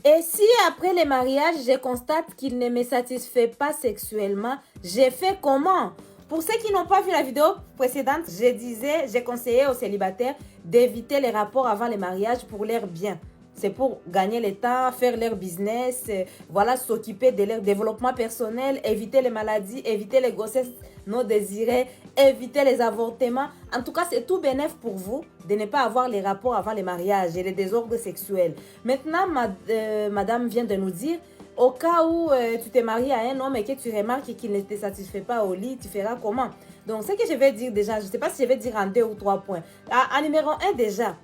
Et si après le mariage, je constate qu'il ne me satisfait pas sexuellement, j'ai fait comment? Pour ceux qui n'ont pas vu la vidéo précédente, j'ai conseillé aux célibataires d'éviter les rapports avant le mariage pour leur bien. C'est pour gagner le temps, faire leur business, voilà, s'occuper de leur développement personnel, éviter les maladies, éviter les grossesses non désirées, éviter les avortements. En tout cas, c'est tout bénéf pour vous de ne pas avoir les rapports avant le mariage et les désordres sexuels. Maintenant, madame vient de nous dire, au cas où tu te maries à un homme et que tu remarques qu'il ne te satisfait pas au lit, tu feras comment? Donc, ce que je vais dire déjà, je ne sais pas si je vais dire en 2 ou 3 points. En numéro 1 déjà,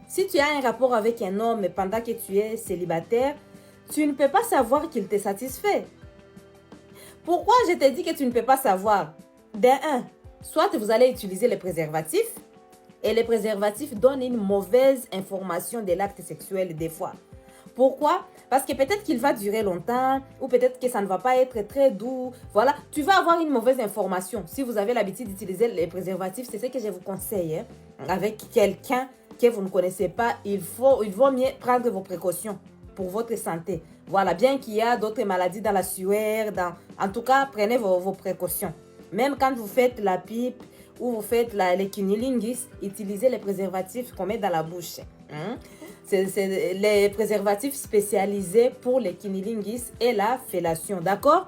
si tu as un rapport avec un homme pendant que tu es célibataire, tu ne peux pas savoir qu'il te satisfait. Pourquoi je te dis que tu ne peux pas savoir? Soit vous allez utiliser les préservatifs, et les préservatifs donnent une mauvaise information de l'acte sexuel des fois. Pourquoi? Parce que peut-être qu'il va durer longtemps, ou peut-être que ça ne va pas être très doux. Voilà, tu vas avoir une mauvaise information. Si vous avez l'habitude d'utiliser les préservatifs, c'est ce que je vous conseille. Avec quelqu'un que vous ne connaissez pas, il vaut mieux prendre vos précautions pour votre santé. Voilà, bien qu'il y a d'autres maladies dans la sueur, en tout cas, prenez vos précautions. Même quand vous faites la pipe ou vous faites les cunnilingus, utilisez les préservatifs qu'on met dans la bouche. C'est les préservatifs spécialisés pour les cunnilingus et la fellation, d'accord?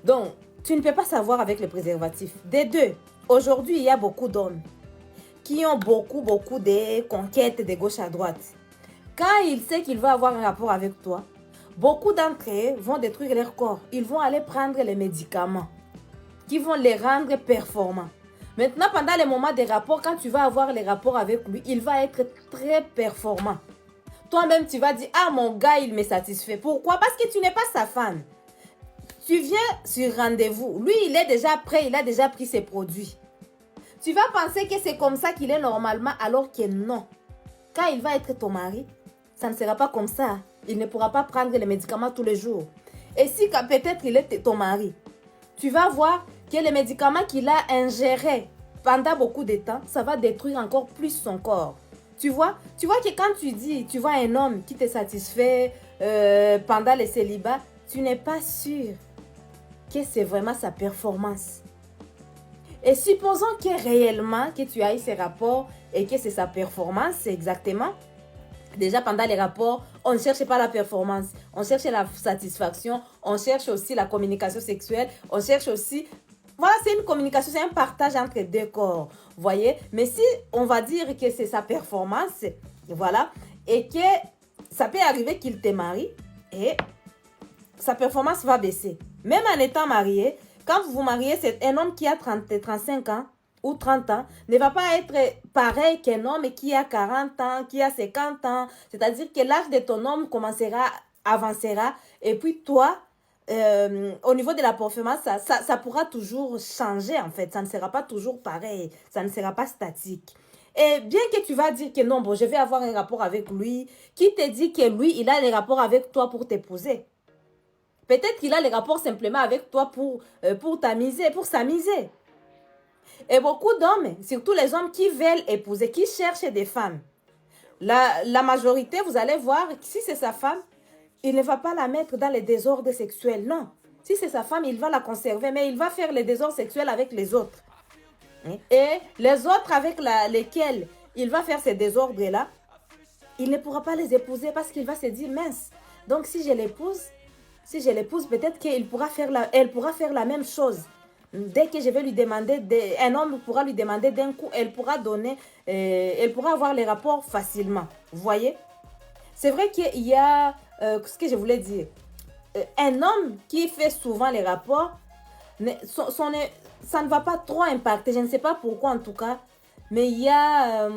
Donc, tu ne peux pas savoir avec les préservatifs. Aujourd'hui, il y a beaucoup d'hommes qui ont beaucoup de conquêtes de gauche à droite. Quand il sait qu'il va avoir un rapport avec toi, beaucoup d'entre eux vont détruire leur corps. Ils vont aller prendre les médicaments qui vont les rendre performants. Maintenant, pendant les moments des rapports, quand tu vas avoir les rapports avec lui, il va être très performant. Toi-même, tu vas dire, ah, mon gars, il me satisfait. Pourquoi? Parce que tu n'es pas sa femme. Tu viens sur rendez-vous. Lui, il est déjà prêt, il a déjà pris ses produits. Tu vas penser que c'est comme ça qu'il est normalement, alors que non. Quand il va être ton mari, ça ne sera pas comme ça. Il ne pourra pas prendre les médicaments tous les jours. Et si peut-être il est ton mari, tu vas voir que les médicaments qu'il a ingérés pendant beaucoup de temps, ça va détruire encore plus son corps. Tu vois que quand tu vois un homme qui te satisfait pendant le célibat, tu n'es pas sûr que c'est vraiment sa performance. Et supposons que réellement que tu as eu ces rapports et que c'est sa performance exactement. Déjà pendant les rapports, on ne cherche pas la performance, on cherche la satisfaction, on cherche aussi la communication sexuelle, on cherche aussi... Voilà, c'est une communication, c'est un partage entre deux corps, vous voyez. Mais si on va dire que c'est sa performance, voilà, et que ça peut arriver qu'il te marie et sa performance va baisser. Même en étant marié, quand vous vous mariez, c'est un homme qui a 35 ans ou 30 ans ne va pas être pareil qu'un homme qui a 40 ans, qui a 50 ans. C'est-à-dire que l'âge de ton homme avancera. Et puis toi, au niveau de la performance, ça pourra toujours changer en fait. Ça ne sera pas toujours pareil. Ça ne sera pas statique. Et bien que tu vas dire que non, bon, je vais avoir un rapport avec lui, qui te dit que lui, il a des rapports avec toi pour t'épouser? Peut-être qu'il a les rapports simplement avec toi pour t'amuser, pour s'amuser. Et beaucoup d'hommes, surtout les hommes qui veulent épouser, qui cherchent des femmes, la majorité, vous allez voir, si c'est sa femme, il ne va pas la mettre dans les désordres sexuels. Non. Si c'est sa femme, il va la conserver, mais il va faire les désordres sexuels avec les autres. Et les autres avec lesquels il va faire ces désordres-là, il ne pourra pas les épouser parce qu'il va se dire, mince, donc si je l'épouse, peut-être qu'elle pourra faire la même chose. Dès que je vais lui demander, un homme pourra lui demander d'un coup, elle pourra avoir les rapports facilement. Vous voyez? C'est vrai qu'il y a, ce que je voulais dire, un homme qui fait souvent les rapports, ça ne va pas trop impacter. Je ne sais pas pourquoi en tout cas, mais il y a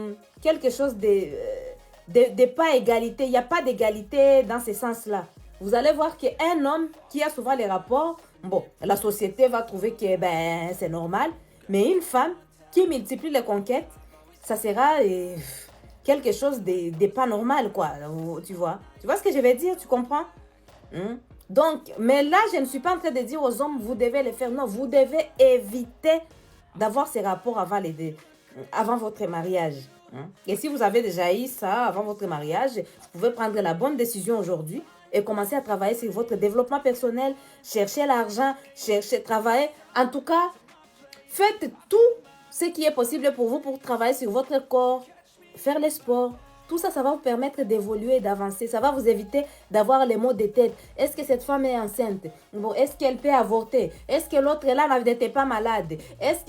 quelque chose de pas égalité. Il n'y a pas d'égalité dans ce sens-là. Vous allez voir qu'un homme qui a souvent les rapports, bon, la société va trouver que c'est normal, mais une femme qui multiplie les conquêtes, ça sera quelque chose de pas normal, quoi. Tu vois ce que je vais dire, tu comprends? Donc, mais là, je ne suis pas en train de dire aux hommes, vous devez les faire. Non, vous devez éviter d'avoir ces rapports avant votre mariage. Et si vous avez déjà eu ça avant votre mariage, vous pouvez prendre la bonne décision aujourd'hui et commencez à travailler sur votre développement personnel, cherchez l'argent, cherchez, travailler. En tout cas, faites tout ce qui est possible pour vous pour travailler sur votre corps, faire le sport. Tout ça, ça va vous permettre d'évoluer et d'avancer. Ça va vous éviter d'avoir les maux de tête. Est-ce que cette femme est enceinte? Bon, est-ce qu'elle peut avorter? Est-ce que l'autre là n'était pas malade? Est-ce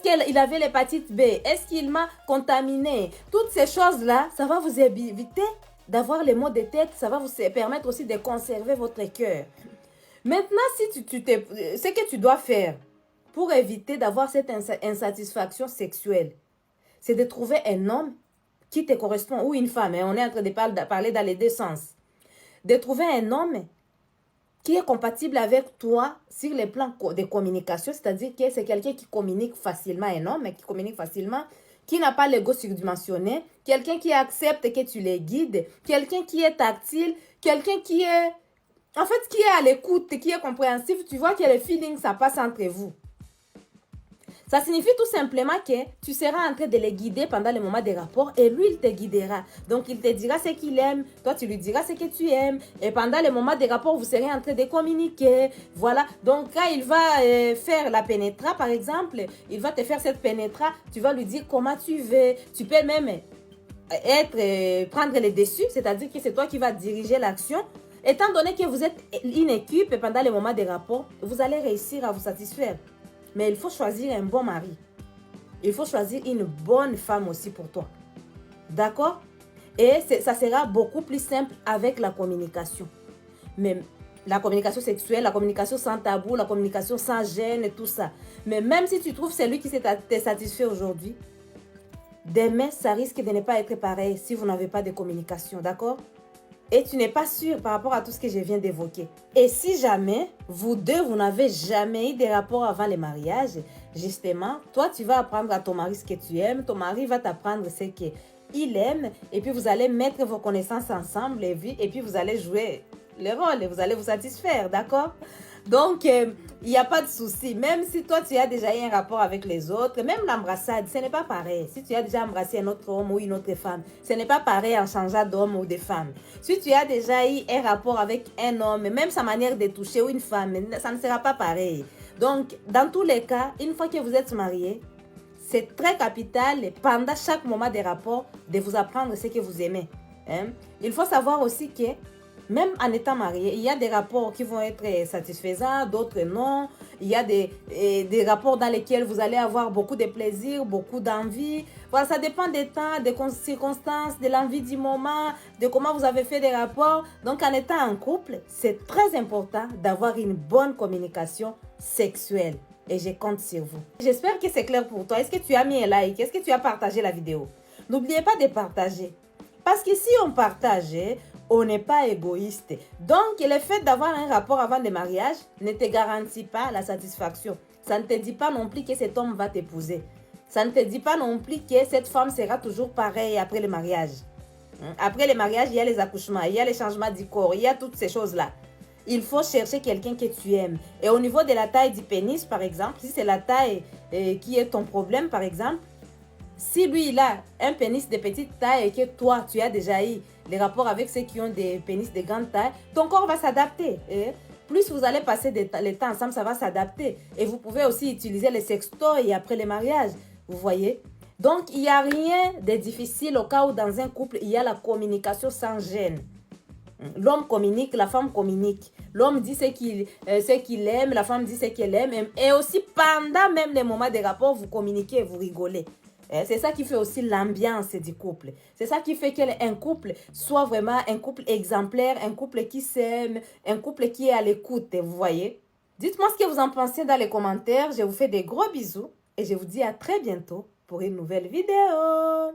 qu'il avait l'hépatite B? Est-ce qu'il m'a contaminé? Toutes ces choses-là, ça va vous éviter d'avoir les maux de tête. Ça va vous permettre aussi de conserver votre cœur. Maintenant, si ce que tu dois faire pour éviter d'avoir cette insatisfaction sexuelle, c'est de trouver un homme qui te correspond, ou une femme, on est en train de parler dans les deux sens. De trouver un homme qui est compatible avec toi sur les plans de communication, c'est-à-dire que c'est quelqu'un qui communique facilement, un homme qui communique facilement, qui n'a pas l'ego surdimensionné, quelqu'un qui accepte que tu les guides, quelqu'un qui est tactile, quelqu'un qui est, en fait, qui est à l'écoute, qui est compréhensif. Tu vois que le feeling, ça passe entre vous. Ça signifie tout simplement que tu seras en train de les guider pendant le moment des rapports et lui, il te guidera. Donc, il te dira ce qu'il aime, toi, tu lui diras ce que tu aimes. Et pendant le moment des rapports, vous serez en train de communiquer. Voilà. Donc, quand il va faire la pénétra, par exemple, il va te faire cette pénétra, tu vas lui dire comment tu veux. Tu peux même prendre les dessus, c'est-à-dire que c'est toi qui vas diriger l'action. Étant donné que vous êtes une équipe pendant le moment des rapports, vous allez réussir à vous satisfaire. Mais il faut choisir un bon mari. Il faut choisir une bonne femme aussi pour toi. D'accord? Et ça sera beaucoup plus simple avec la communication. Mais la communication sexuelle, la communication sans tabou, la communication sans gêne et tout ça. Mais même si tu trouves celui qui te satisfait aujourd'hui, demain, ça risque de ne pas être pareil si vous n'avez pas de communication. D'accord? Et tu n'es pas sûr par rapport à tout ce que je viens d'évoquer. Et si jamais, vous deux, vous n'avez jamais eu de rapport avant le mariage, justement, toi, tu vas apprendre à ton mari ce que tu aimes, ton mari va t'apprendre ce qu'il aime, et puis vous allez mettre vos connaissances ensemble, et puis vous allez jouer le rôle, et vous allez vous satisfaire, d'accord? Donc, il n'y a pas de souci. Même si toi, tu as déjà eu un rapport avec les autres, même l'embrassade, ce n'est pas pareil. Si tu as déjà embrassé un autre homme ou une autre femme, ce n'est pas pareil en changeant d'homme ou de femme. Si tu as déjà eu un rapport avec un homme, même sa manière de toucher ou une femme, ça ne sera pas pareil. Donc, dans tous les cas, une fois que vous êtes mariés, c'est très capital pendant chaque moment des rapports de vous apprendre ce que vous aimez. Hein? Il faut savoir aussi que même en étant marié, il y a des rapports qui vont être satisfaisants, d'autres non. Il y a des rapports dans lesquels vous allez avoir beaucoup de plaisir, beaucoup d'envie. Voilà, ça dépend des temps, des circonstances, de l'envie du moment, de comment vous avez fait des rapports. Donc, en étant en couple, c'est très important d'avoir une bonne communication sexuelle. Et je compte sur vous. J'espère que c'est clair pour toi. Est-ce que tu as mis un like? Est-ce que tu as partagé la vidéo? N'oubliez pas de partager. Parce que si on partage, on n'est pas égoïste. Donc, le fait d'avoir un rapport avant le mariage ne te garantit pas la satisfaction. Ça ne te dit pas non plus que cet homme va t'épouser. Ça ne te dit pas non plus que cette femme sera toujours pareille après le mariage. Après le mariage, il y a les accouchements, il y a les changements du corps, il y a toutes ces choses-là. Il faut chercher quelqu'un que tu aimes. Et au niveau de la taille du pénis, par exemple, si c'est la taille qui est ton problème, par exemple, si lui, il a un pénis de petite taille et que toi, tu as déjà eu les rapports avec ceux qui ont des pénis de grande taille, ton corps va s'adapter. Plus vous allez passer le temps ensemble, ça va s'adapter. Et vous pouvez aussi utiliser les sextoys après le mariage. Vous voyez? Donc, il n'y a rien de difficile au cas où dans un couple, il y a la communication sans gêne. L'homme communique, la femme communique. L'homme dit ce qu'il aime, la femme dit ce qu'elle aime. Et aussi, pendant même les moments des rapports, vous communiquez, vous rigolez. C'est ça qui fait aussi l'ambiance du couple. C'est ça qui fait qu'un couple soit vraiment un couple exemplaire, un couple qui s'aime, un couple qui est à l'écoute, vous voyez. Dites-moi ce que vous en pensez dans les commentaires. Je vous fais des gros bisous et je vous dis à très bientôt pour une nouvelle vidéo.